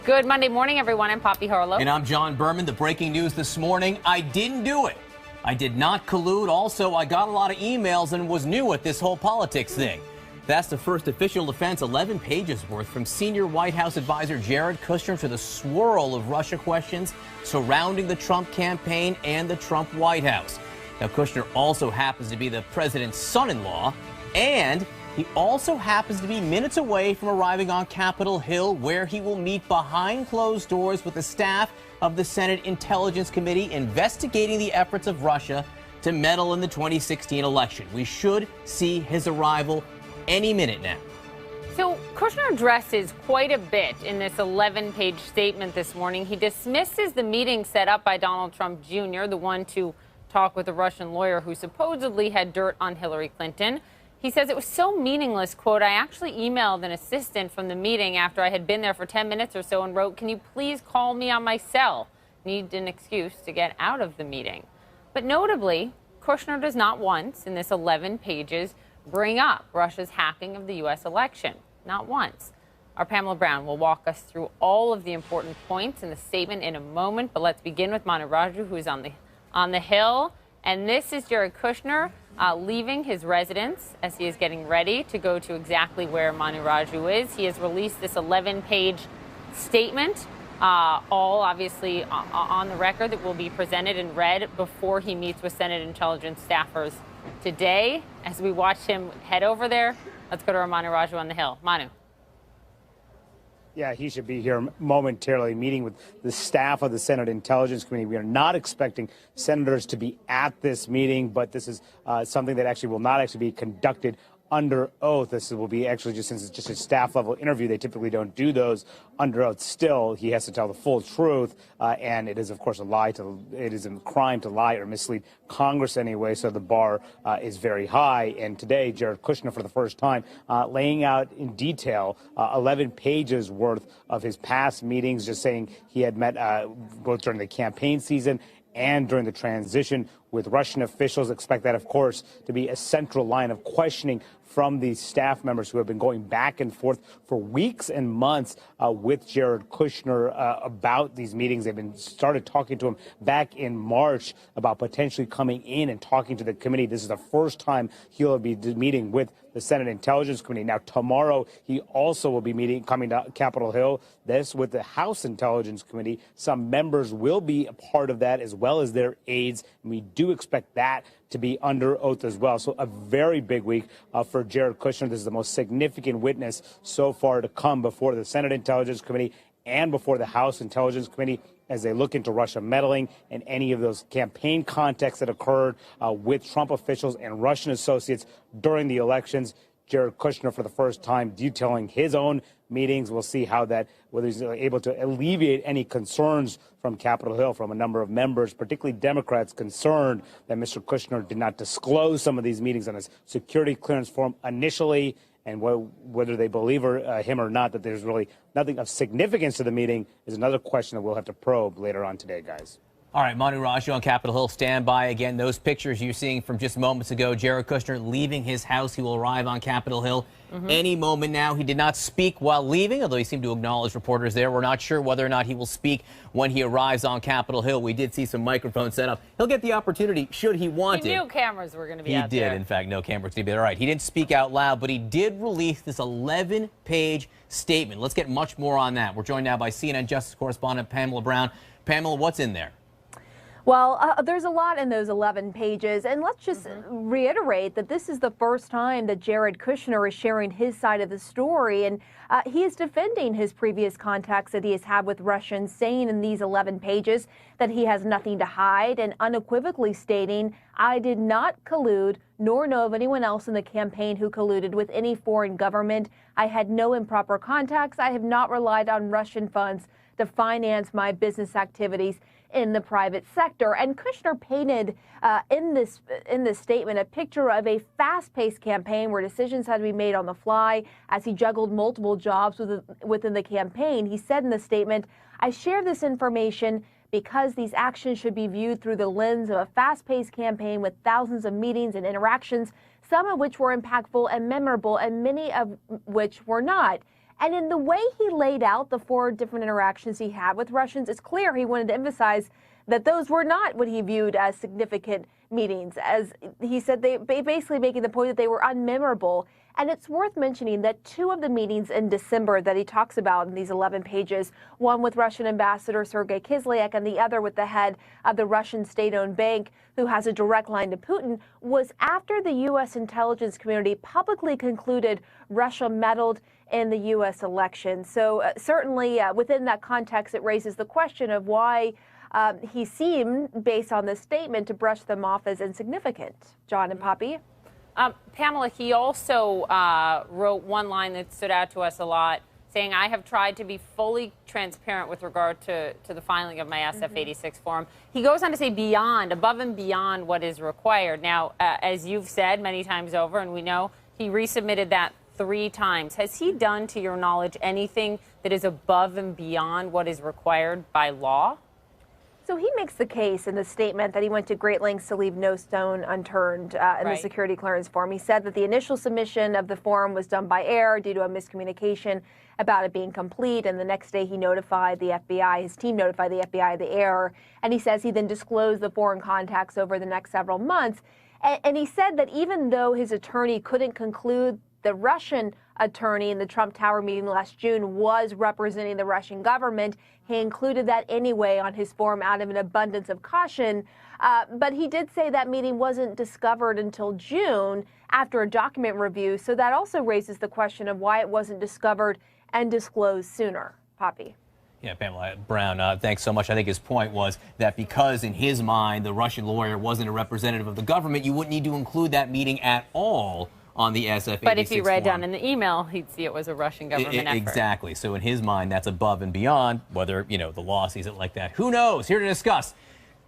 Good Monday morning, everyone. I'm Poppy Harlow. And I'm John Berman. The breaking news this morning, I didn't do it. I did not collude. Also, I got a lot of emails and was new at this whole politics thing. That's the first official defense, 11 pages worth, from senior White House advisor Jared Kushner to the swirl of Russia questions surrounding the Trump campaign and the Trump White House. Now, Kushner also happens to be the president's son-in-law, and he also happens to be minutes away from arriving on Capitol Hill, where he will meet behind closed doors with the staff of the Senate Intelligence Committee investigating the efforts of Russia to meddle in the 2016 election. We should see his arrival any minute now. So Kushner addresses quite a bit in this 11-page statement this morning. He dismisses the meeting set up by Donald Trump Jr., the one to talk with a Russian lawyer who supposedly had dirt on Hillary Clinton. He says it was so meaningless, quote, I actually emailed an assistant from the meeting after I had been there for 10 minutes or so and wrote, can you please call me on my cell? Need an excuse to get out of the meeting. But notably, Kushner does not once in this 11 pages bring up Russia's hacking of the U.S. election. Not once. Our Pamela Brown will walk us through all of the important points in the statement in a moment, but let's begin with Manu Raju, who is on the Hill. And this is Jared Kushner leaving his residence as he is getting ready to go to exactly where Manu Raju is. He has released this 11-page statement, all obviously on the record, that will be presented and read before he meets with Senate intelligence staffers today. As we watch him head over there, let's go to our Manu Raju on the Hill. Manu. Yeah, he should be here momentarily, meeting with the staff of the Senate Intelligence Committee. We are not expecting senators to be at this meeting, but this is something that actually will not actually be conducted under oath. This will be actually, just since it's just a staff level interview, they typically don't do those under oath. Still, he has to tell the full truth, and it is, of course, it is a crime to lie or mislead Congress anyway. So the bar is very high. And today, Jared Kushner, for the first time, laying out in detail 11 pages worth of his past meetings, just saying he had met both during the campaign season and during the transition with Russian officials. Expect that, of course, to be a central line of questioning from these staff members who have been going back and forth for weeks and months with Jared Kushner about these meetings. They've been started talking to him back in March about potentially coming in and talking to the committee. This is the first time he'll be meeting with the Senate Intelligence Committee. Now, tomorrow, he also will be coming to Capitol Hill, this with the House Intelligence Committee. Some members will be a part of that, as well as their aides, and we do expect that to be under oath as well. So a very big week for Jared Kushner. This is the most significant witness so far to come before the Senate Intelligence Committee and before the House Intelligence Committee as they look into Russia meddling in any of those campaign contacts that occurred with Trump officials and Russian associates during the elections. Jared Kushner, for the first time, detailing his own meetings. We'll see whether he's able to alleviate any concerns from Capitol Hill from a number of members, particularly Democrats, concerned that Mr. Kushner did not disclose some of these meetings on his security clearance form initially, and whether they believe him or not that there's really nothing of significance to the meeting is another question that we'll have to probe later on today, guys. All right, Manu Raju on Capitol Hill, stand by. Again, those pictures you're seeing from just moments ago, Jared Kushner leaving his house. He will arrive on Capitol Hill any moment now. He did not speak while leaving, although he seemed to acknowledge reporters there. We're not sure whether or not he will speak when he arrives on Capitol Hill. We did see some microphones set up. He'll get the opportunity should he want it. He knew cameras were going to be out there. He did, in fact, no cameras to be there. All right, he didn't speak out loud, but he did release this 11-page statement. Let's get much more on that. We're joined now by CNN Justice correspondent Pamela Brown. Pamela, what's in there? Well, there's a lot in those 11 pages, and let's just reiterate that this is the first time that Jared Kushner is sharing his side of the story, and he is defending his previous contacts that he has had with Russians, saying in these 11 pages that he has nothing to hide, and unequivocally stating, I did not collude nor know of anyone else in the campaign who colluded with any foreign government. I had no improper contacts. I have not relied on Russian funds to finance my business activities in the private sector. And Kushner painted in this statement a picture of a fast-paced campaign where decisions had to be made on the fly as he juggled multiple jobs within the campaign. He said in the statement, I share this information because these actions should be viewed through the lens of a fast-paced campaign with thousands of meetings and interactions, some of which were impactful and memorable, and many of which were not. And in the way he laid out the 4 different interactions he had with Russians, it's clear he wanted to emphasize that those were not what he viewed as significant meetings. As he said, they basically making the point that they were unmemorable. And it's worth mentioning that 2 of the meetings in December that he talks about in these 11 pages, one with Russian Ambassador Sergei Kislyak and the other with the head of the Russian state-owned bank who has a direct line to Putin, was after the U.S. intelligence community publicly concluded Russia meddled in the U.S. election. So certainly within that context, it raises the question of why he seemed, based on this statement, to brush them off as insignificant. John and Poppy? Pamela, he also wrote one line that stood out to us a lot, saying, I have tried to be fully transparent with regard to the filing of my SF-86 form. He goes on to say beyond, above and beyond what is required. Now, as you've said many times over, and we know, he resubmitted that 3 times. Has he done, to your knowledge, anything that is above and beyond what is required by law? So he makes the case in the statement that he went to great lengths to leave no stone unturned in the security clearance form. He said that the initial submission of the form was done by error due to a miscommunication about it being complete. And the next day he notified the FBI, his team notified the FBI of the error. And he says he then disclosed the foreign contacts over the next several months. And he said that even though his attorney couldn't conclude the Russian attorney in the Trump Tower meeting last June was representing the Russian government, he included that anyway on his form out of an abundance of caution. But he did say that meeting wasn't discovered until June after a document review. So that also raises the question of why it wasn't discovered and disclosed sooner. Poppy. Yeah, Pamela Brown, thanks so much. I think his point was that because in his mind the Russian lawyer wasn't a representative of the government, you wouldn't need to include that meeting at all on the SF-86 But if he read form. down in the email, he'd see it was a Russian government effort. Exactly. So in his mind, that's above and beyond. Whether, you know, the law sees it like that, who knows? Here to discuss,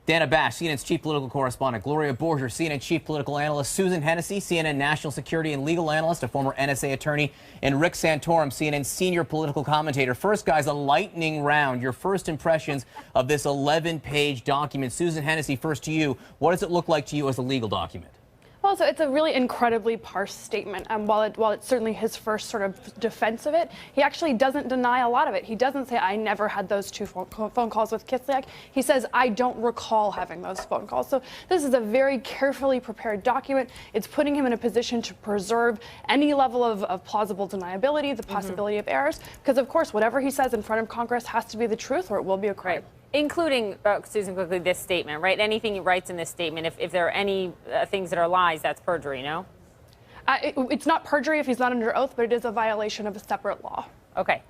Dana Bash, CNN's chief political correspondent, Gloria Borger, CNN chief political analyst, Susan Hennessy, CNN national security and legal analyst, a former NSA attorney, and Rick Santorum, CNN senior political commentator. First, guys, a lightning round. Your first impressions of this 11-page document. Susan Hennessy, first to you. What does it look like to you as a legal document? Well, so it's a really incredibly parsed statement. While it's certainly his first sort of defense of it, he actually doesn't deny a lot of it. He doesn't say, I never had those 2 phone calls with Kislyak. He says, I don't recall having those phone calls. So this is a very carefully prepared document. It's putting him in a position to preserve any level of plausible deniability, the possibility of errors, because, of course, whatever he says in front of Congress has to be the truth or it will be a crime. Right. Including, Susan, quickly, this statement, right? Anything he writes in this statement, if there are any things that are lies, that's perjury, no? It's not perjury if he's not under oath, but it is a violation of a separate law. Okay.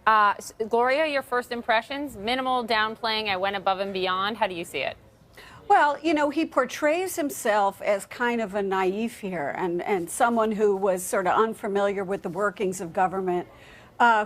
Gloria, your first impressions, minimal downplaying, I went above and beyond. How do you see it? Well, you know, he portrays himself as kind of a naive here and someone who was sort of unfamiliar with the workings of government,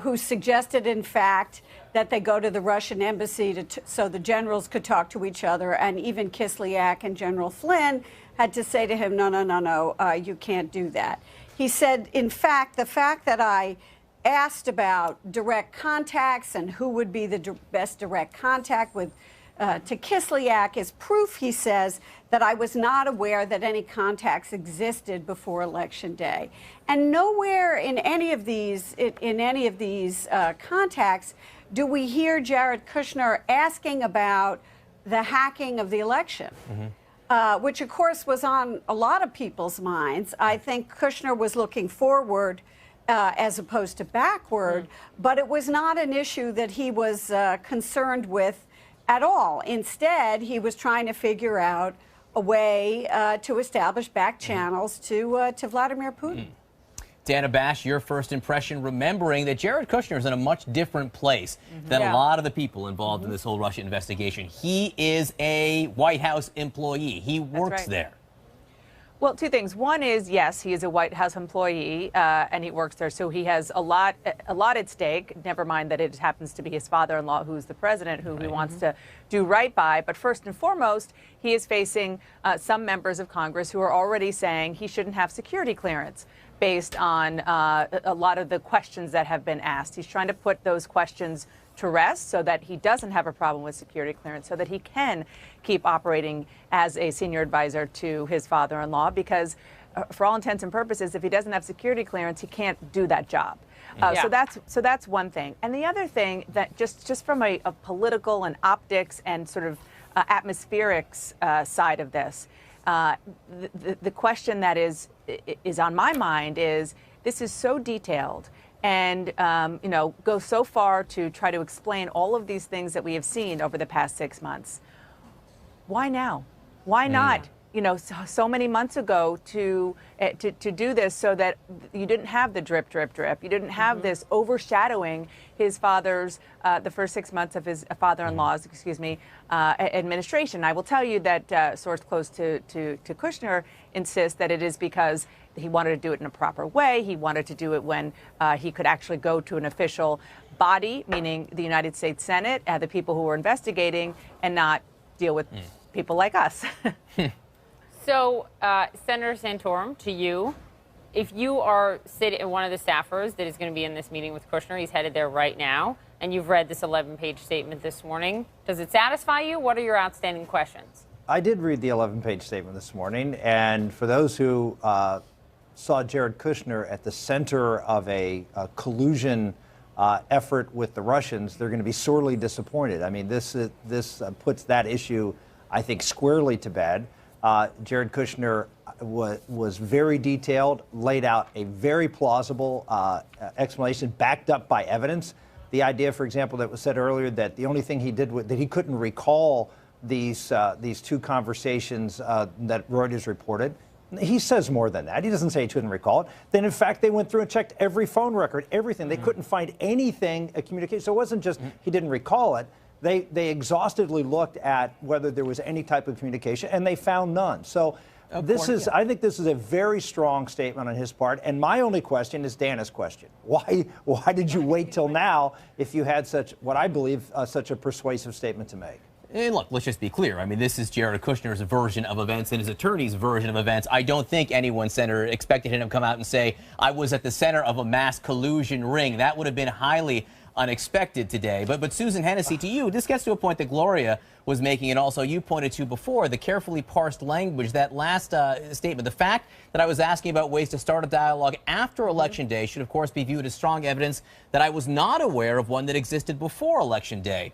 who suggested, in fact, that they go to the Russian embassy so the generals could talk to each other. And even Kislyak and General Flynn had to say to him, no, you can't do that. He said, in fact, the fact that I asked about direct contacts and who would be the best direct contact with to Kislyak is proof, he says, that I was not aware that any contacts existed before Election Day. And nowhere in any of these contacts do we hear Jared Kushner asking about the hacking of the election, which, of course, was on a lot of people's minds. I think Kushner was looking forward as opposed to backward, but it was not an issue that he was concerned with at all. Instead, he was trying to figure out a way to establish back channels to Vladimir Putin. Dana Bash, your first impression, remembering that Jared Kushner is in a much different place than a lot of the people involved in this whole Russia investigation. He is a White House employee. He works there. Well, 2 things. One is, yes, he is a White House employee and he works there, so he has a lot at stake. Never mind that it happens to be his father-in-law, who's the president, who he wants to do right by. But first and foremost, he is facing some members of Congress who are already saying he shouldn't have security clearance based on a lot of the questions that have been asked. He's trying to put those questions to rest so that he doesn't have a problem with security clearance, so that he can keep operating as a senior advisor to his father-in-law, because for all intents and purposes, if he doesn't have security clearance, he can't do that job. So that's one thing. And the other thing that just from a political and optics and sort of atmospherics side of this, the question that is on my mind is, this is so detailed and go so far to try to explain all of these things that we have seen over the past 6 months. Why now? Why not? So many months ago to do this, so that you didn't have the drip, drip, drip. You didn't have this overshadowing his father's, the first 6 months of his father-in-law's, administration. I will tell you that a source close to Kushner insists that it is because he wanted to do it in a proper way. He wanted to do it when he could actually go to an official body, meaning the United States Senate, the people who were investigating, and not deal with people like us. So, Senator Santorum, to you, if you are one of the staffers that is going to be in this meeting with Kushner, he's headed there right now, and you've read this 11-page statement this morning, does it satisfy you? What are your outstanding questions? I did read the 11-page statement this morning, and for those who saw Jared Kushner at the center of a collusion effort with the Russians, they're going to be sorely disappointed. I mean, this puts that issue, I think, squarely to bed. Jared Kushner was very detailed, laid out a very plausible explanation backed up by evidence. The idea, for example, that was said earlier that the only thing he did that he couldn't recall these two conversations that Reuters reported. He says more than that. He doesn't say he couldn't recall it. Then, in fact, they went through and checked every phone record, everything. They couldn't find anything, a communication. So it wasn't just he didn't recall it. They exhaustively looked at whether there was any type of communication, and they found none. So I think this is a very strong statement on his part. And my only question is Dana's question. Why did you wait till now if you had what I believe, such a persuasive statement to make? And look, let's just be clear. I mean, this is Jared Kushner's version of events and his attorney's version of events. I don't think anyone, Senator, expected him to come out and say, I was at the center of a mass collusion ring. That would have been highly unexpected today. But Susan Hennessy, to you, this gets to a point that Gloria was making, and also you pointed to before, the carefully parsed language, that last statement. The fact that I was asking about ways to start a dialogue after Election Day should, of course, be viewed as strong evidence that I was not aware of one that existed before Election Day.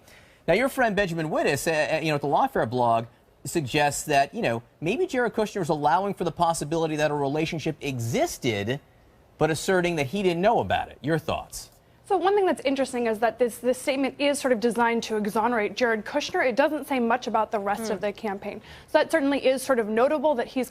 Now, your friend Benjamin Wittes, at the Lawfare blog, suggests that, maybe Jared Kushner is allowing for the possibility that a relationship existed, but asserting that he didn't know about it. Your thoughts? So one thing that's interesting is that this statement is sort of designed to exonerate Jared Kushner. It doesn't say much about the rest of the campaign. So that certainly is sort of notable that he's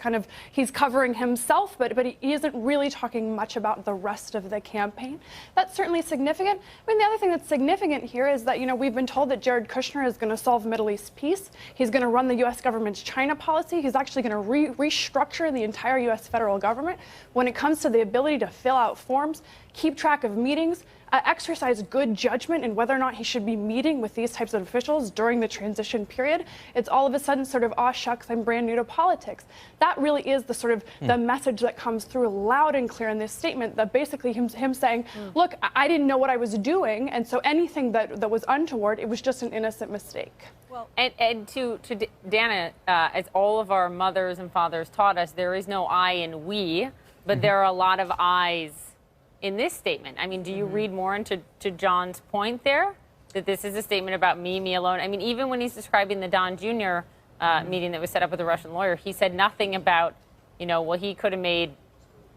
covering himself, but he isn't really talking much about the rest of the campaign. That's certainly significant. I mean, the other thing that's significant here is that, we've been told that Jared Kushner is going to solve Middle East peace. He's going to run the U.S. government's China policy. He's actually going to restructure the entire U.S. federal government when it comes to the ability to fill out forms, keep track of meetings, exercise good judgment in whether or not he should be meeting with these types of officials during the transition period. It's all of a sudden sort of, aw shucks, I'm brand new to politics. That really is the sort of the message that comes through loud and clear in this statement, that basically him saying, look, I didn't know what I was doing, and so anything that was untoward, it was just an innocent mistake. Well, and to Dana, as all of our mothers and fathers taught us, there is no I in we, but there are a lot of I's in this statement. I mean, do you read more into John's point there, that this is a statement about me alone? I mean, even when he's describing the Don Jr. Meeting that was set up with the Russian lawyer, he said nothing about, well, he could have made,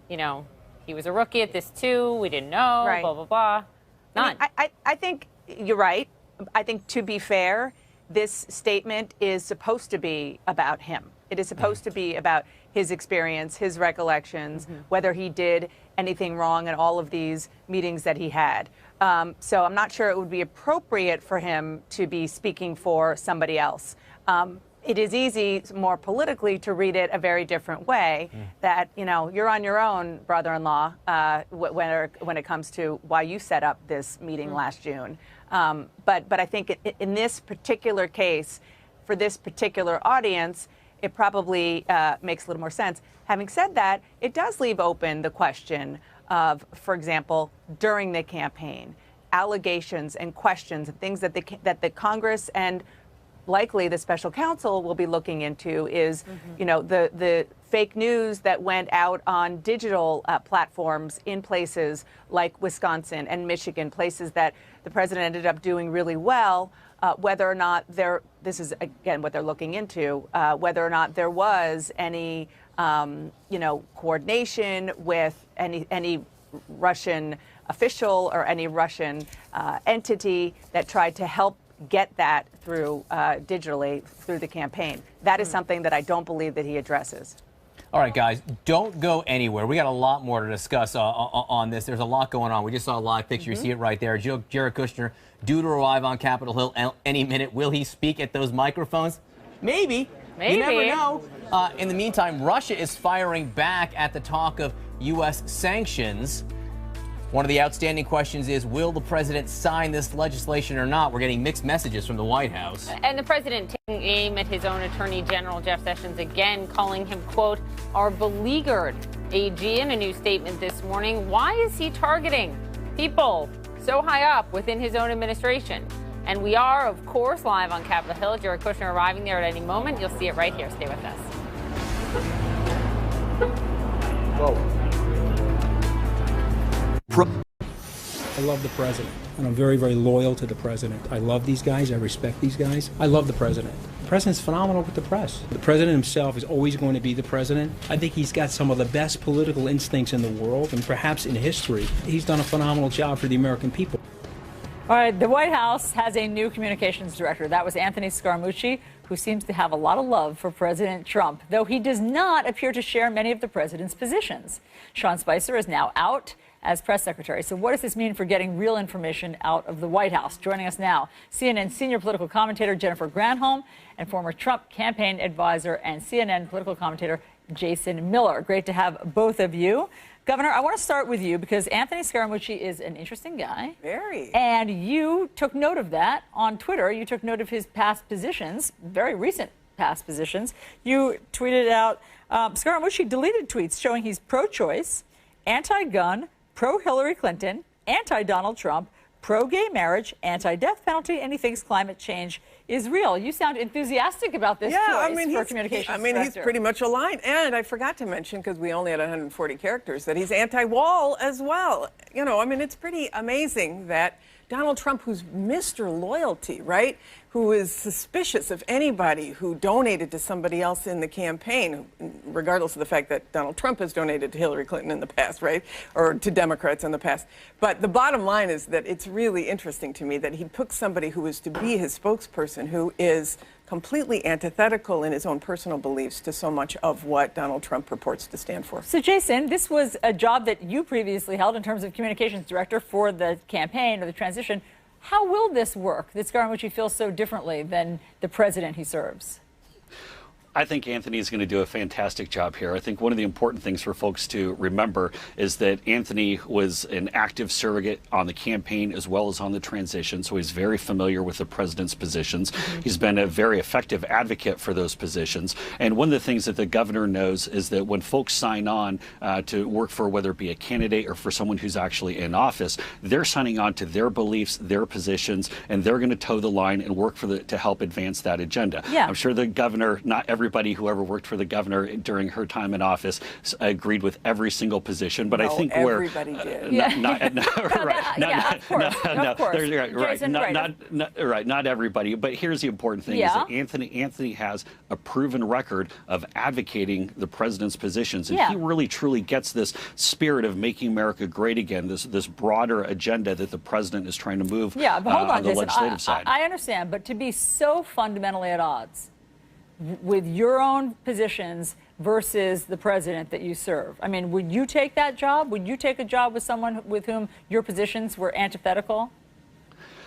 he was a rookie at this too, we didn't know, right, blah, blah, blah. None. I think you're right. I think, to be fair, this statement is supposed to be about him. It is supposed to be about his experience, his recollections, whether he did anything wrong in all of these meetings that he had. So I'm not sure it would be appropriate for him to be speaking for somebody else. It is easy, more politically, to read it a very different way, that, you're on your own, brother-in-law, when it comes to why you set up this meeting last June. But I think in this particular case, for this particular audience, it probably makes a little more sense. Having said that, it does leave open the question of, for example, during the campaign, allegations and questions and things that the Congress and likely the special counsel will be looking into is, you know, the fake news that went out on digital platforms in places like Wisconsin and Michigan, places that the president ended up doing really well, whether or not this is, again, what they're looking into, whether or not there was any, you know, coordination with any Russian official or any Russian entity that tried to help get that through digitally through the campaign. That is something that I don't believe that he addresses. All right, guys, don't go anywhere. We got a lot more to discuss on this. There's a lot going on. We just saw a live picture. You see it right there. Jared Kushner due to arrive on Capitol Hill any minute. Will he speak at those microphones? Maybe. You never know. In the meantime, Russia is firing back at the talk of U.S. sanctions. One of the outstanding questions is, will the president sign this legislation or not? We're getting mixed messages from the White House. And the president taking aim at his own Attorney General, Jeff Sessions, again calling him, quote, our beleaguered AG in a new statement this morning. Why is he targeting people so high up within his own administration? And we are, of course, live on Capitol Hill. Jared Kushner arriving there at any moment. You'll see it right here. Stay with us. Whoa. I love the president, and I'm very, very loyal to the president. I love these guys. I respect these guys. I love the president. The president's phenomenal with the press. The president himself is always going to be the president. I think he's got some of the best political instincts in the world, and perhaps in history. He's done a phenomenal job for the American people. All right, the White House has a new communications director. That was Anthony Scaramucci, who seems to have a lot of love for President Trump, though he does not appear to share many of the president's positions. Sean Spicer is now out as press secretary. So what does this mean for getting real information out of the White House? Joining us now, CNN senior political commentator Jennifer Granholm and former Trump campaign advisor and CNN political commentator Jason Miller. Great to have both of you. Governor, I want to start with you because Anthony Scaramucci is an interesting guy. Very. And you took note of that on Twitter. You took note of his past positions, very recent past positions. You tweeted out, Scaramucci deleted tweets showing he's pro-choice, anti-gun, pro-Hillary Clinton, anti-Donald Trump, pro-gay marriage, anti-death penalty, and he thinks climate change is real. You sound enthusiastic about this choice for communications director. He's pretty much aligned. And I forgot to mention, because we only had 140 characters, that he's anti-wall as well. You know, I mean, it's pretty amazing that Donald Trump, who's Mr. Loyalty, right, who is suspicious of anybody who donated to somebody else in the campaign, regardless of the fact that Donald Trump has donated to Hillary Clinton in the past, right, or to Democrats in the past. But the bottom line is that it's really interesting to me that he took somebody who was to be his spokesperson, who is completely antithetical in his own personal beliefs to so much of what Donald Trump purports to stand for. So, Jason, this was a job that you previously held in terms of communications director for the campaign or the transition. How will this work, that Scaramucci feels so differently than the president he serves? I think Anthony is going to do a fantastic job here. I think one of the important things for folks to remember is that Anthony was an active surrogate on the campaign as well as on the transition, so he's very familiar with the president's positions. He's been a very effective advocate for those positions. And one of the things that the governor knows is that when folks sign on to work for whether it be a candidate or for someone who's actually in office, they're signing on to their beliefs, their positions, and they're going to toe the line and work for to help advance that agenda. Yeah. I'm sure the governor, not everybody who ever worked for the governor during her time in office agreed with every single position, but I think everybody did. Not everybody. But here's the important thing: is that Anthony has a proven record of advocating the president's positions, and he really truly gets this spirit of making America great again. This broader agenda that the president is trying to move. Yeah, but hold on, on the Jason. legislative side. I understand, but to be so fundamentally at odds with your own positions versus the president that you serve. I mean, would you take that job? Would you take a job with someone with whom your positions were antithetical?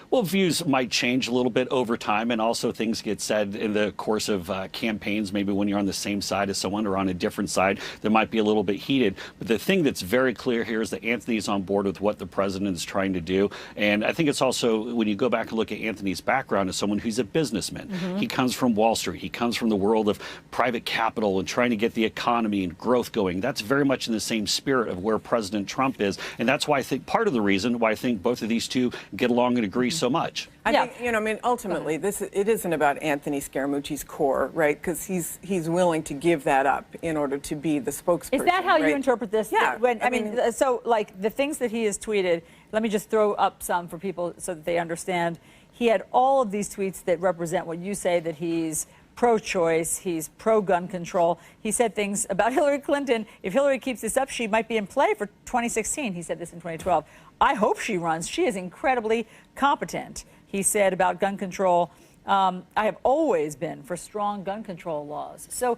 Well, views might change a little bit over time, and also things get said in the course of campaigns. Maybe when you're on the same side as someone or on a different side, that might be a little bit heated. But the thing that's very clear here is that Anthony's on board with what the president is trying to do. And I think it's also, when you go back and look at Anthony's background as someone who's a businessman, he comes from Wall Street. He comes from the world of private capital and trying to get the economy and growth going. That's very much in the same spirit of where President Trump is. And that's why I think part of the reason why I think both of these two get along and agree so much. I think, you know, I mean, ultimately, it isn't about Anthony Scaramucci's core, right? Because he's willing to give that up in order to be the spokesperson. Is that how you right? interpret this? Yeah. I mean, so like the things that he has tweeted, let me just throw up some for people so that they understand. He had all of these tweets that represent what you say, that he's pro-choice, he's pro-gun control. He said things about Hillary Clinton. If Hillary keeps this up, she might be in play for 2016. He said this in 2012. I hope she runs. She is incredibly competent. He said about gun control, I have always been for strong gun control laws. So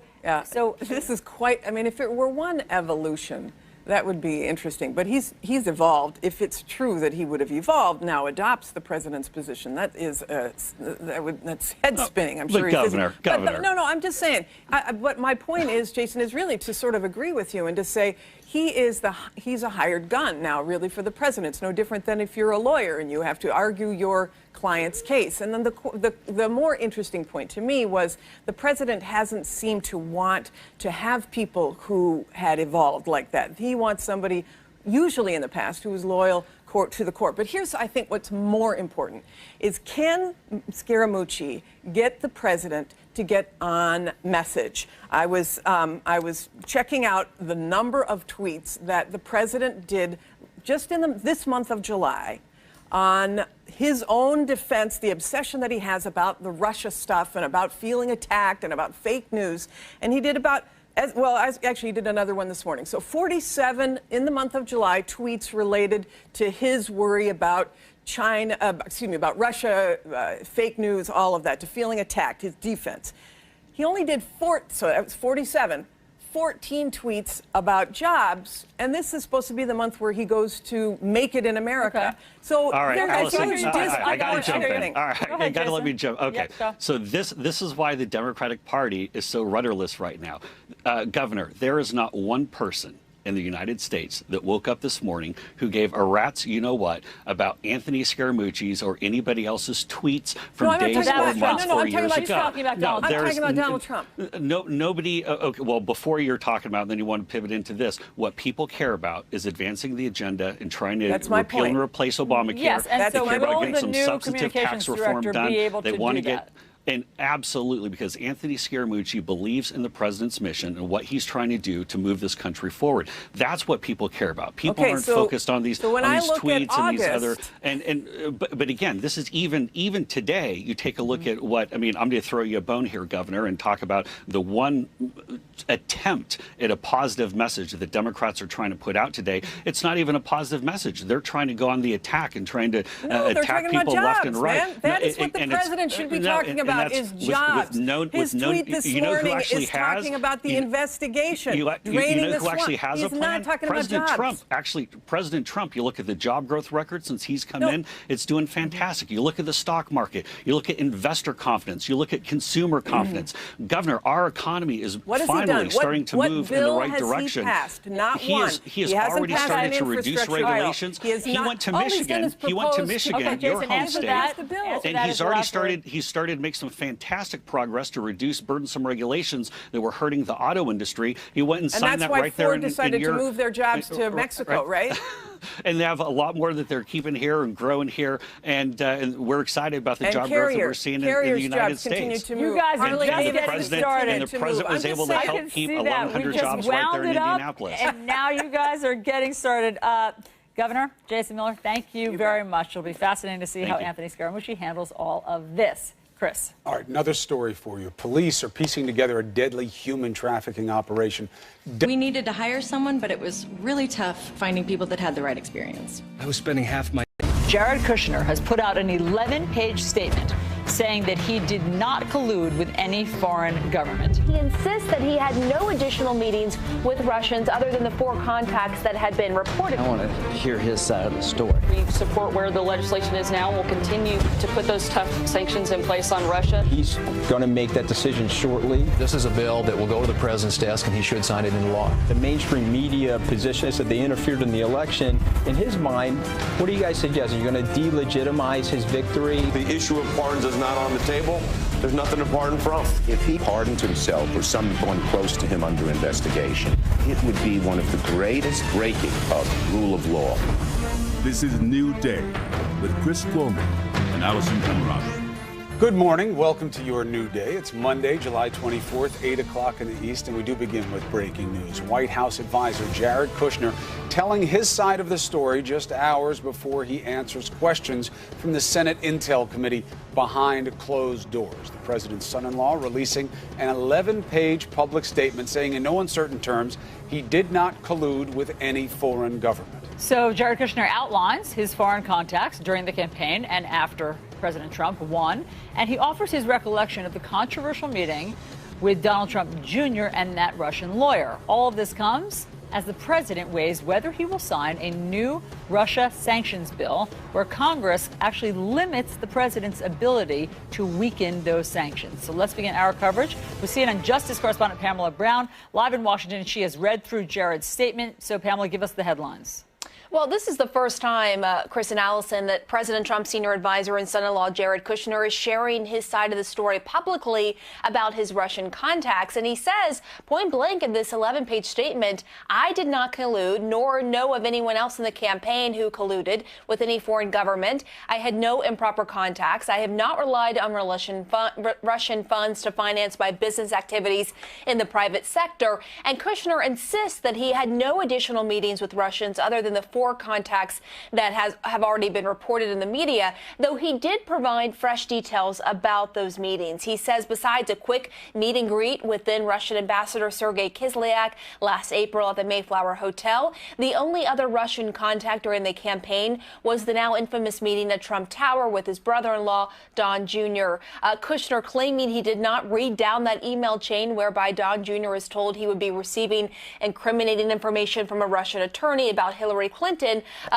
this is quite, I mean, if it were one evolution, that would be interesting. But he's evolved. If it's true that he would have evolved, now adopts the president's position, that is that's head spinning. I'm sure. Governor. But no, I'm just saying. But my point is, Jason, is really to sort of agree with you and to say he's a hired gun now, really, for the president. It's no different than if you're a lawyer and you have to argue your client's case. And then the more interesting point to me was the president hasn't seemed to want to have people who had evolved like that. He wants somebody, usually in the past, who was loyal to the court. But here's, I think, what's more important is, can Scaramucci get the president to get on message? I was checking out the number of tweets that the president did just in this month of July on his own defense, the obsession that he has about the Russia stuff and about feeling attacked and about fake news. And he did about, actually he did another one this morning. So 47 in the month of July tweets related to his worry about China, about Russia, fake news, all of that, to feeling attacked, his defense. He only did so that was 47. 14 tweets about jobs, and this is supposed to be the month where he goes to Make It in America. Okay. So all right, Allison, I got to jump in. All right, ahead, you got to let me jump. Okay, so this is why the Democratic Party is so rudderless right now. Governor, there is not one person in the United States that woke up this morning who gave a rat's you-know-what about Anthony Scaramucci's or anybody else's tweets from days or months or years ago. I'm talking about Donald Trump. Nobody, okay, well, before you're talking about, then you want to pivot into this. What people care about is advancing the agenda and trying to repeal and replace Obamacare. Yes, and so they care about getting will the some new substantive tax communications reform director done. be able They to want do to get. that? And absolutely, because Anthony Scaramucci believes in the president's mission and what he's trying to do to move this country forward. That's what people care about. People aren't focused on these, tweets and these other. But again, this is even today. You take a look at what I mean. I'm going to throw you a bone here, Governor, and talk about the one attempt at a positive message that the Democrats are trying to put out today. It's not even a positive message. They're trying to go on the attack and trying to attack people left and right. Man. That is what the president should be talking about. Is jobs. His tweet this morning is talking about the investigation. You know who actually has a plan? He's not talking President about Trump. jobs. Actually, President Trump, you look at the job growth record since he's come in, it's doing fantastic. You look at the stock market. You look at investor confidence. You look at consumer confidence. Governor, our economy is finally starting to move in the right direction. He passed? Not he one. He has already started to reduce regulations. He went to Michigan. Your home state. And he's started to make some fantastic progress to reduce burdensome regulations that were hurting the auto industry. He went and signed that right there. And that's why Ford decided to move their jobs to Mexico, right? And they have a lot more that they're keeping here and growing here. And we're excited about the job growth that we're seeing in the United States. You guys are just getting started. And the president was able to help keep 1,100 jobs right there in Indianapolis. And now you guys are getting started. Governor Jason Miller, thank you very much. It'll be fascinating to see how Anthony Scaramucci handles all of this. Chris. All right, another story for you. Police are piecing together a deadly human trafficking operation. We needed to hire someone, but it was really tough finding people that had the right experience. I was spending half my... Jared Kushner has put out an 11-page statement saying that he did not collude with any foreign government. He insists that he had no additional meetings with Russians other than the 4 contacts that had been reported. I want to hear his side of the story. We support where the legislation is now. We'll continue to put those tough sanctions in place on Russia. He's going to make that decision shortly. This is a bill that will go to the president's desk, and he should sign it into law. The mainstream media position is that they interfered in the election. In his mind, what do you guys suggest? Are you going to delegitimize his victory? The issue of pardons is not on the table. There's nothing to pardon from. If he pardoned himself or someone close to him under investigation, it would be one of the greatest breaking of rule of law. This is New Day with Chris Floman. Allison and Robert. Good morning. Welcome to your new day. It's Monday, July 24th, 8 o'clock in the East, and we do begin with breaking news. White House advisor Jared Kushner telling his side of the story just hours before he answers questions from the Senate Intel Committee behind closed doors. The president's son-in-law releasing an 11-page public statement saying in no uncertain terms he did not collude with any foreign government. So Jared Kushner outlines his foreign contacts during the campaign and after President Trump won, and he offers his recollection of the controversial meeting with Donald Trump Jr. and that Russian lawyer. All of this comes as the president weighs whether he will sign a new Russia sanctions bill where Congress actually limits the president's ability to weaken those sanctions. So let's begin our coverage with CNN Justice correspondent Pamela Brown, live in Washington. She has read through Jared's statement. So Pamela, give us the headlines. Well, this is the first time, Chris and Allison, that President Trump's senior advisor and son-in-law Jared Kushner is sharing his side of the story publicly about his Russian contacts. And he says, point blank in this 11-page statement, I did not collude nor know of anyone else in the campaign who colluded with any foreign government. I had no improper contacts. I have not relied on Russian funds to finance my business activities in the private sector. And Kushner insists that he had no additional meetings with Russians other than the 4 contacts that have already been reported in the media, though he did provide fresh details about those meetings. He says besides a quick meet and greet with then Russian Ambassador Sergei Kislyak last April at the Mayflower Hotel, the only other Russian contact during the campaign was the now infamous meeting at Trump Tower with his brother-in-law, Don Jr. Kushner claiming he did not read down that email chain whereby Don Jr. is told he would be receiving incriminating information from a Russian attorney about Hillary Clinton.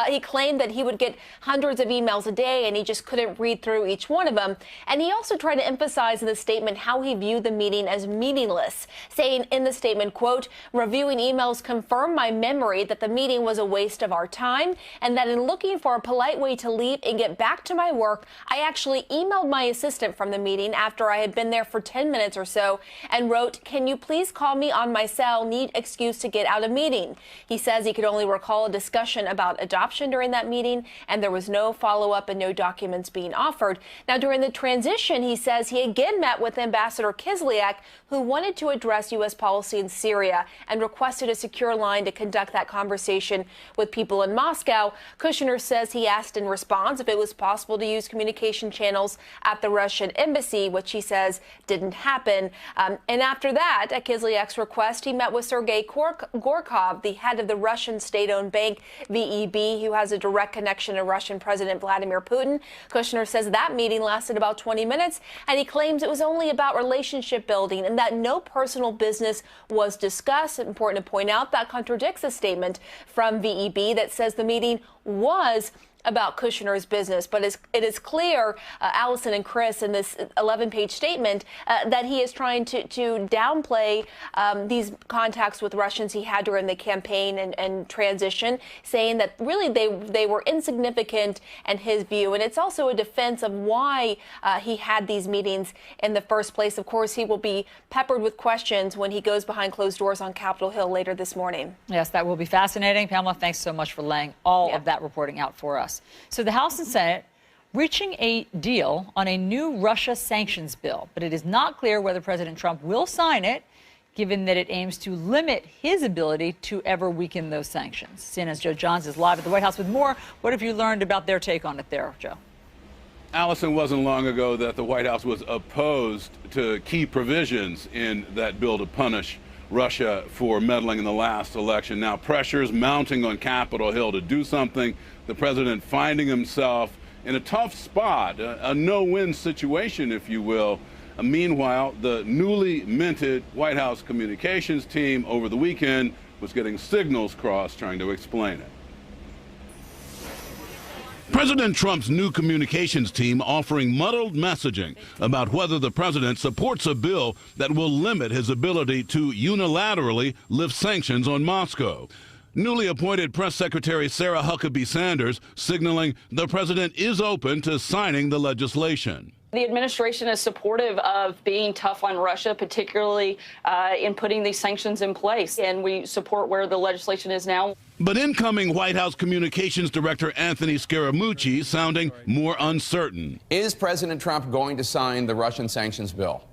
He claimed that he would get hundreds of emails a day and he just couldn't read through each one of them. And he also tried to emphasize in the statement how he viewed the meeting as meaningless, saying in the statement, quote, reviewing emails confirmed my memory that the meeting was a waste of our time and that in looking for a polite way to leave and get back to my work, I actually emailed my assistant from the meeting after I had been there for 10 minutes or so and wrote, can you please call me on my cell? Need excuse to get out of meeting. He says he could only recall a discussion about adoption during that meeting, and there was no follow-up and no documents being offered. Now, during the transition, he says he again met with Ambassador Kislyak, who wanted to address U.S. policy in Syria and requested a secure line to conduct that conversation with people in Moscow. Kushner says he asked in response if it was possible to use communication channels at the Russian embassy, which he says didn't happen. And after that, at Kislyak's request, he met with Sergei Gorkov, the head of the Russian state-owned bank VEB, who has a direct connection to Russian President Vladimir Putin. Kushner says that meeting lasted about 20 minutes, and he claims it was only about relationship building and that no personal business was discussed. It's important to point out that contradicts a statement from VEB that says the meeting was about Kushner's business. But it is clear, Allison and Chris, in this 11-page statement, that he is trying to downplay these contacts with Russians he had during the campaign and transition, saying that really they were insignificant in his view. And it's also a defense of why he had these meetings in the first place. Of course, he will be peppered with questions when he goes behind closed doors on Capitol Hill later this morning. Yes, that will be fascinating. Pamela, thanks so much for laying all of that reporting out for us. So the House and Senate reaching a deal on a new Russia sanctions bill, but it is not clear whether President Trump will sign it, given that it aims to limit his ability to ever weaken those sanctions. CNN's Joe Johns is live at the White House with more. What have you learned about their take on it there, Joe? Allison, wasn't long ago that the White House was opposed to key provisions in that bill to punish Russia for meddling in the last election. Now pressures mounting on Capitol Hill to do something. The president finding himself in a tough spot, a no-win situation, if you will. Meanwhile, the newly minted White House communications team over the weekend was getting signals crossed trying to explain it. President Trump's new communications team offering muddled messaging about whether the president supports a bill that will limit his ability to unilaterally lift sanctions on Moscow. Newly appointed Press Secretary Sarah Huckabee Sanders signaling the president is open to signing the legislation. The administration is supportive of being tough on Russia, particularly in putting these sanctions in place, and we support where the legislation is now. But incoming White House Communications Director Anthony Scaramucci sounding more uncertain. Is President Trump going to sign the Russian sanctions bill?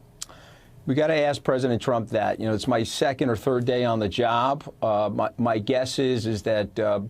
We got to ask President Trump that. You know, it's my second or third day on the job. My guess is that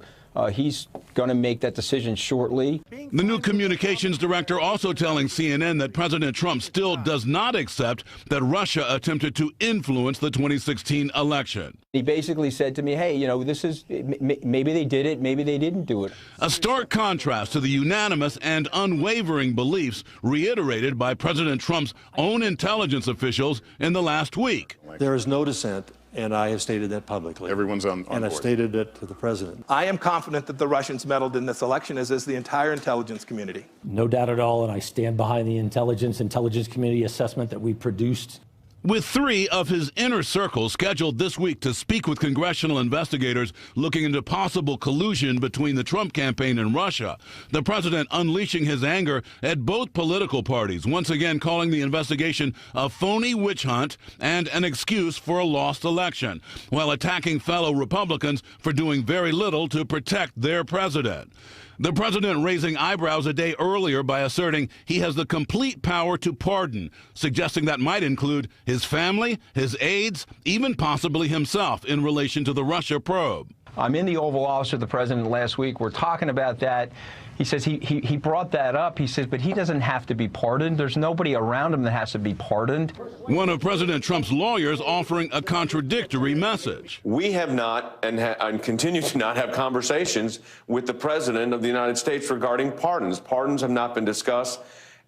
he's going to make that decision shortly. The new communications director also telling CNN that President Trump still does not accept that Russia attempted to influence the 2016 election. He basically said to me, hey, you know, this is, maybe they did it, maybe they didn't do it. A stark contrast to the unanimous and unwavering beliefs reiterated by President Trump's own intelligence officials in the last week. There is no dissent. And I have stated that publicly. Everyone's on and I've stated it to the president. I am confident that the Russians meddled in this election, as is the entire intelligence community. No doubt at all, and I stand behind the intelligence community assessment that we produced. With 3 of his inner circle scheduled this week to speak with congressional investigators looking into possible collusion between the Trump campaign and Russia, the president unleashing his anger at both political parties, once again calling the investigation a phony witch hunt and an excuse for a lost election, while attacking fellow Republicans for doing very little to protect their president. The president raising eyebrows a day earlier by asserting he has the complete power to pardon, suggesting that might include his family, his aides, even possibly himself in relation to the Russia probe. I'm in the Oval Office with the president last week. We're talking about that. He says he brought that up. He says, but he doesn't have to be pardoned. There's nobody around him that has to be pardoned. One of President Trump's lawyers offering a contradictory message. We have not and continue to not have conversations with the President of the United States regarding pardons. Pardons have not been discussed,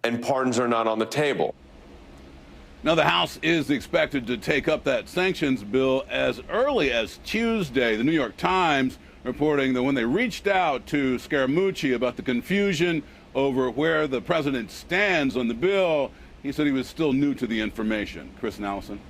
and pardons are not on the table. Now, the House is expected to take up that sanctions bill as early as Tuesday. The New York Times reporting that when they reached out to Scaramucci about the confusion over where the president stands on the bill, he said he was still new to the information. Chris and Allison.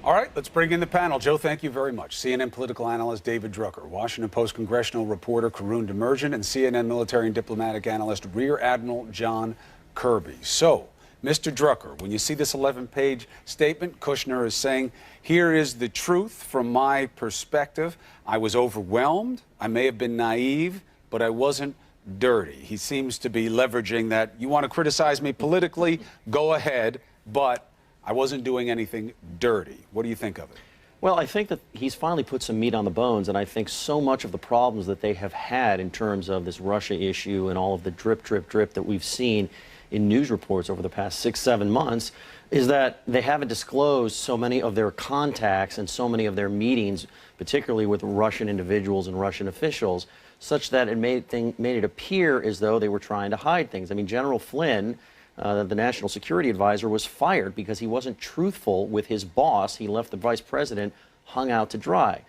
All right, let's bring in the panel. Joe, thank you very much. CNN political analyst David Drucker, Washington Post congressional reporter Karun Demirjian, and CNN military and diplomatic analyst Rear Admiral John Kirby. So, Mr. Drucker, when you see this 11-page statement, Kushner is saying, here is the truth from my perspective. I was overwhelmed. I may have been naive, but I wasn't dirty. He seems to be leveraging that. You want to criticize me politically? Go ahead, but I wasn't doing anything dirty. What do you think of it? Well, I think that he's finally put some meat on the bones, and I think so much of the problems that they have had in terms of this Russia issue and all of the drip, drip, drip that we've seen in news reports over the past 6-7 months is that they haven't disclosed so many of their contacts and so many of their meetings, particularly with Russian individuals and Russian officials, such that it made it appear as though they were trying to hide things. I mean, General Flynn, the national security advisor, was fired because he wasn't truthful with his boss. He left the vice president hung out to dry.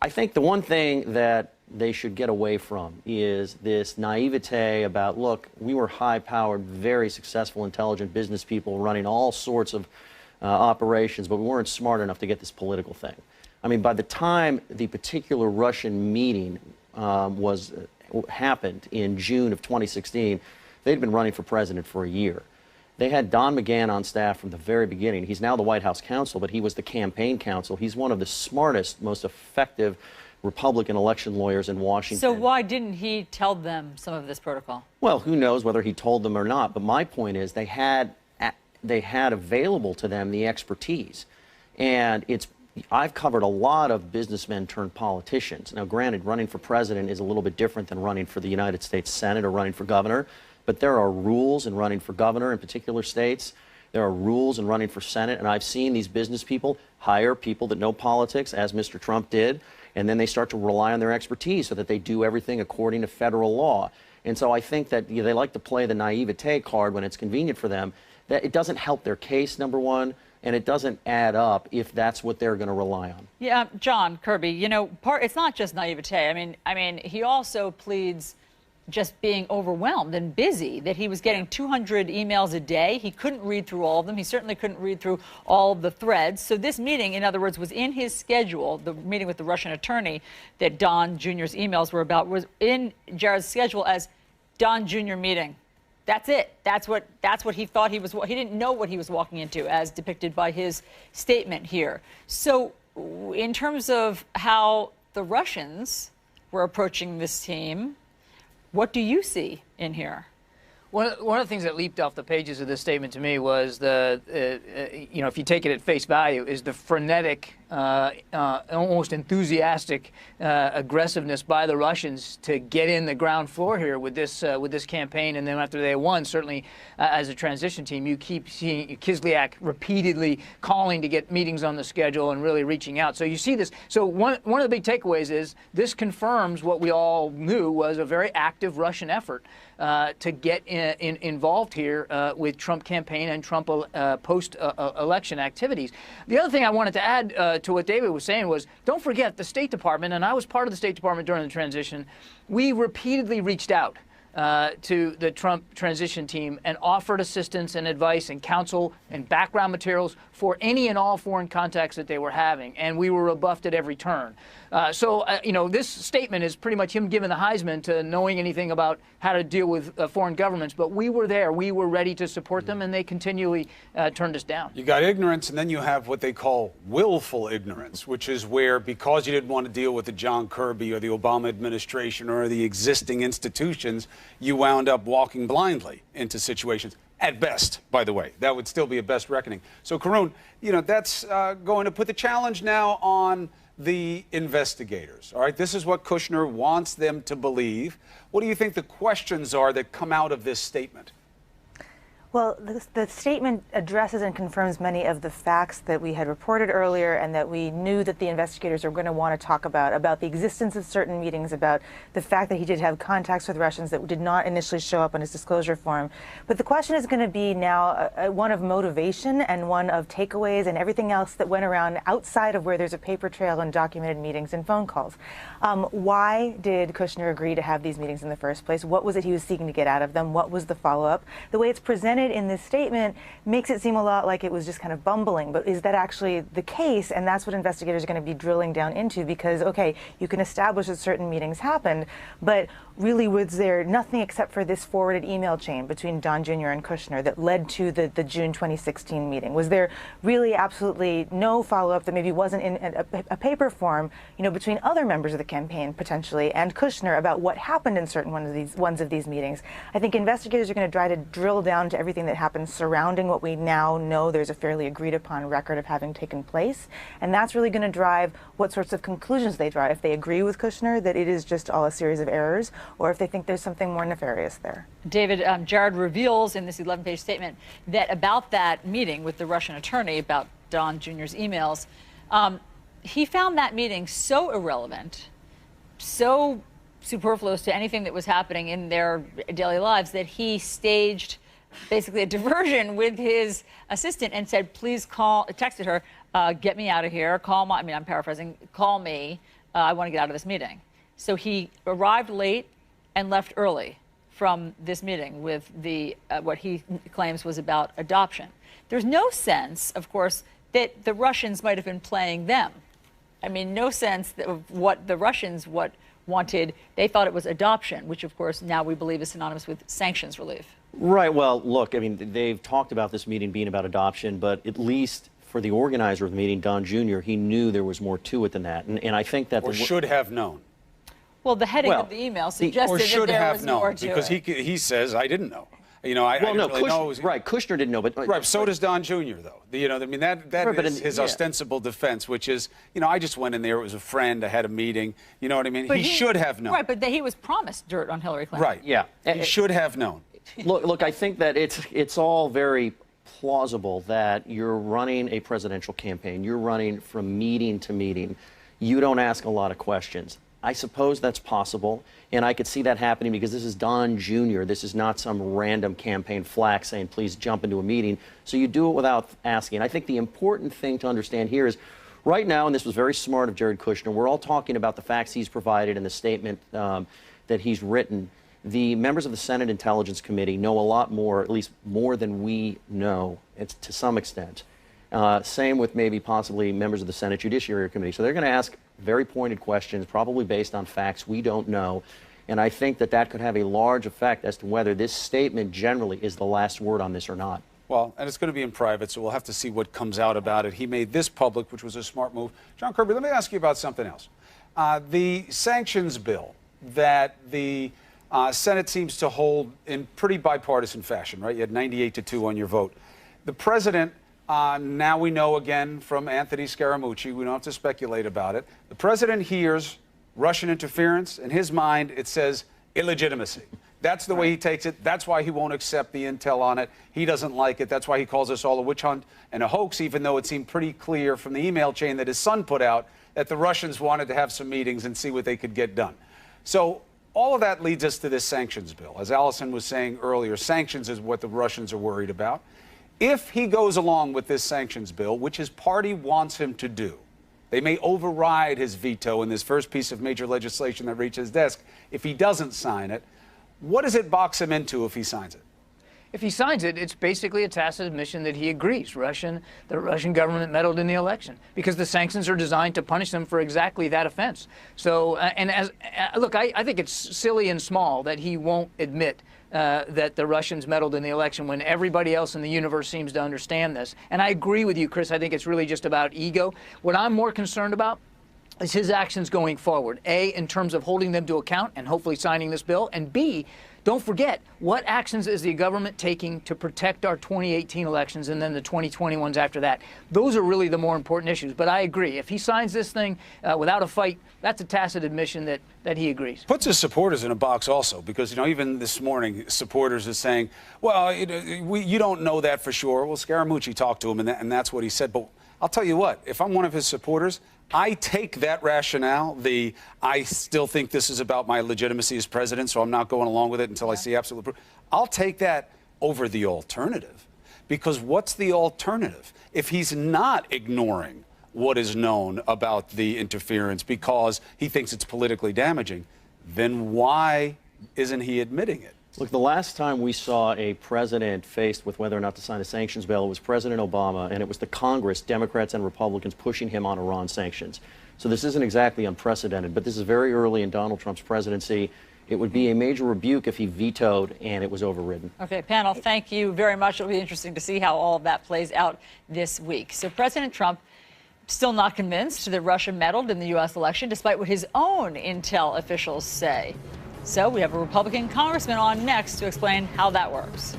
I think the one thing that they should get away from is this naivete about, look, we were high-powered, very successful, intelligent business people running all sorts of operations, but we weren't smart enough to get this political thing. I mean, by the time the particular Russian meeting happened in June of 2016, they'd been running for president for a year. They had Don McGahn on staff from the very beginning. He's now the White House counsel, but he was the campaign counsel. He's one of the smartest, most effective Republican election lawyers in Washington. So why didn't he tell them some of this protocol? Well, who knows whether he told them or not, but my point is they had available to them the expertise. And I've covered a lot of businessmen turned politicians. Now, granted, running for president is a little bit different than running for the United States Senate or running for governor, but there are rules in running for governor in particular states. There are rules in running for Senate, and I've seen these business people hire people that know politics, as Mr. Trump did, and then they start to rely on their expertise so that they do everything according to federal law. And so I think that they like to play the naivete card when it's convenient for them. That it doesn't help their case, number one, and it doesn't add up if that's what they're going to rely on. Yeah, John Kirby, you know, it's not just naivete. I mean, he also pleads just being overwhelmed and busy, that he was getting 200 emails a day. He couldn't read through all of them. He certainly couldn't read through all of the threads. So this meeting, in other words, was in his schedule. The meeting with the Russian attorney that Don Jr.'s emails were about was in Jared's schedule as Don Jr. meeting. That's it. That's what he thought he was. He didn't know what he was walking into, as depicted by his statement here. So, in terms of how the Russians were approaching this team, what do you see in here? One of the things that leaped off the pages of this statement to me was if you take it at face value, is the frenetic, almost enthusiastic aggressiveness by the Russians to get in the ground floor here with this campaign. And then after they won, certainly as a transition team, you keep seeing Kislyak repeatedly calling to get meetings on the schedule and really reaching out. So you see this. So one of the big takeaways is this confirms what we all knew was a very active Russian effort to get involved here with Trump campaign and Trump post-election activities. The other thing I wanted to add to what David was saying was, don't forget the State Department, and I was part of the State Department during the transition, we repeatedly reached out to the Trump transition team and offered assistance and advice and counsel and background materials for any and all foreign contacts that they were having, and we were rebuffed at every turn. This statement is pretty much him giving the Heisman to knowing anything about how to deal with foreign governments, but we were there. We were ready to support them, and they continually turned us down. You got ignorance, and then you have what they call willful ignorance, which is where, because you didn't want to deal with the John Kirby or the Obama administration or the existing institutions, you wound up walking blindly into situations. At best, by the way, that would still be a best reckoning. So, Karun, that's going to put the challenge now on the investigators. All right, this is what Kushner wants them to believe. What do you think the questions are that come out of this statement? Well, the statement addresses and confirms many of the facts that we had reported earlier and that we knew that the investigators were going to want to talk about the existence of certain meetings, about the fact that he did have contacts with Russians that did not initially show up on his disclosure form. But the question is going to be now one of motivation and one of takeaways and everything else that went around outside of where there's a paper trail and documented meetings and phone calls. Why did Kushner agree to have these meetings in the first place? What was it he was seeking to get out of them? What was the follow-up? The way it's presented in this statement makes it seem a lot like it was just kind of bumbling, but is that actually the case? And that's what investigators are going to be drilling down into, because, okay, you can establish that certain meetings happened, but really was there nothing except for this forwarded email chain between Don Jr. and Kushner that led to the June 2016 meeting? Was there really absolutely no follow-up that maybe wasn't in a paper form, between other members of the campaign potentially and Kushner about what happened in certain ones of these meetings? I think investigators are going to try to drill down to everything that happened surrounding what we now know there's a fairly agreed upon record of having taken place, and that's really going to drive what sorts of conclusions they draw. If they agree with Kushner that it is just all a series of errors, or if they think there's something more nefarious there. David, Jared reveals in this 11-page statement that about that meeting with the Russian attorney about Don Jr.'s emails, he found that meeting so irrelevant, so superfluous to anything that was happening in their daily lives, that he staged basically a diversion with his assistant and said, please texted her, get me out of here, I'm paraphrasing, call me, I want to get out of this meeting. So he arrived late and left early from this meeting with what he claims was about adoption. There's no sense, of course, that the Russians might have been playing them. No sense of what the Russians wanted. They thought it was adoption, which, of course, now we believe is synonymous with sanctions relief. Right. Well, look, they've talked about this meeting being about adoption, but at least for the organizer of the meeting, Don Jr., he knew there was more to it than that. And I think that... Or should have known. Well, the heading of the email suggested that there was more to it. Because he says, I didn't know. I didn't really know. Right, Kushner didn't know, but... Right, so does Don Jr., though. That is his ostensible defense, which is, I just went in there, it was a friend, I had a meeting, you know what I mean? He should have known. Right, but he was promised dirt on Hillary Clinton. Right, yeah. He should have known. Look, I think that it's all very plausible that you're running a presidential campaign. You're running from meeting to meeting. You don't ask a lot of questions. I suppose that's possible, and I could see that happening because this is Don Jr. This is not some random campaign flack saying, please jump into a meeting. So you do it without asking. I think the important thing to understand here is right now, and this was very smart of Jared Kushner, we're all talking about the facts he's provided and the statement that he's written. The members of the Senate Intelligence Committee know a lot more, at least more than we know, to some extent. Same with maybe possibly members of the Senate Judiciary Committee. So they're going to ask very pointed questions, probably based on facts we don't know. And I think that that could have a large effect as to whether this statement generally is the last word on this or not. Well, and it's going to be in private, so we'll have to see what comes out about it. He made this public, which was a smart move. John Kirby, let me ask you about something else. The sanctions bill that the Senate seems to hold in pretty bipartisan fashion, right? You had 98-2 on your vote. The president, now we know again from Anthony Scaramucci, we don't have to speculate about it. The president hears Russian interference. In his mind, it says illegitimacy. That's the way he takes it. That's why he won't accept the intel on it. He doesn't like it. That's why he calls us all a witch hunt and a hoax, even though it seemed pretty clear from the email chain that his son put out that the Russians wanted to have some meetings and see what they could get done. So all of that leads us to this sanctions bill. As Allison was saying earlier, sanctions is what the Russians are worried about. If he goes along with this sanctions bill, which his party wants him to do, they may override his veto in this first piece of major legislation that reaches his desk. If he doesn't sign it, what does it box him into if he signs it? If he signs it, it's basically a tacit admission that he agrees the Russian government meddled in the election, because the sanctions are designed to punish them for exactly that offense. So, look, I think it's silly and small that he won't admit that the Russians meddled in the election when everybody else in the universe seems to understand this. And I agree with you, Chris. I think it's really just about ego. What I'm more concerned about is his actions going forward. A, in terms of holding them to account and hopefully signing this bill. And B, don't forget, what actions is the government taking to protect our 2018 elections and then the 2020 ones after that? Those are really the more important issues. But I agree. If he signs this thing without a fight, that's a tacit admission that he agrees. Puts his supporters in a box also, because, even this morning, supporters are saying, well, you don't know that for sure. Well, Scaramucci talked to him, and that's what he said. But I'll tell you what, if I'm one of his supporters, I take that rationale, I still think this is about my legitimacy as president, so I'm not going along with it until I see absolute proof. I'll take that over the alternative. Because what's the alternative? If he's not ignoring what is known about the interference because he thinks it's politically damaging, then why isn't he admitting it? Look, the last time we saw a president faced with whether or not to sign a sanctions bill, it was President Obama, and it was the Congress, Democrats and Republicans, pushing him on Iran sanctions. So this isn't exactly unprecedented, but this is very early in Donald Trump's presidency. It would be a major rebuke if he vetoed and it was overridden. Okay, panel, thank you very much. It'll be interesting to see how all of that plays out this week. So President Trump still not convinced that Russia meddled in the U.S. election, despite what his own intel officials say. So we have a Republican congressman on next to explain how that works.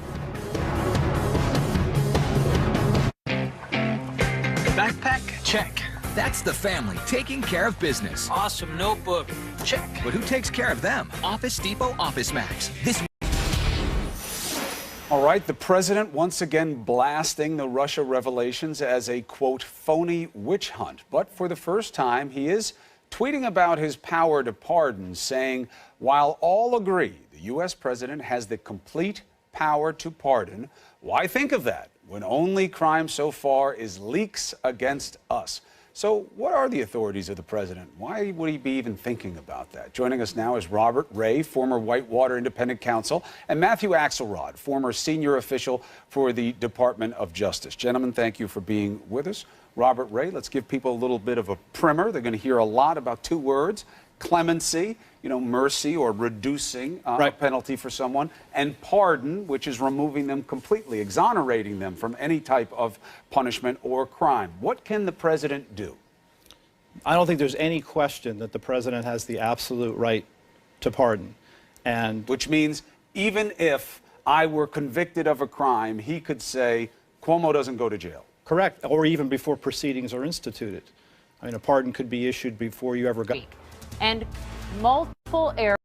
Backpack? Check. That's the family taking care of business. Awesome notebook. Check. But who takes care of them? Office Depot Office Max. All right, the president once again blasting the Russia revelations as a, quote, phony witch hunt. But for the first time, he is tweeting about his power to pardon, saying, while all agree the U.S. president has the complete power to pardon, why think of that when only crime so far is leaks against us? So what are the authorities of the president? Why would he be even thinking about that? Joining us now is Robert Ray, former Whitewater Independent Counsel, and Matthew Axelrod, former senior official for the Department of Justice. Gentlemen, thank you for being with us. Robert Ray, let's give people a little bit of a primer. They're going to hear a lot about two words: clemency, mercy or reducing a penalty for someone, and pardon, which is removing them completely, exonerating them from any type of punishment or crime. What can the president do? I don't think there's any question that the president has the absolute right to pardon. And which means even if I were convicted of a crime, he could say, Cuomo doesn't go to jail. Correct, or even before proceedings are instituted. I mean, a pardon could be issued before you ever got. And multiple areas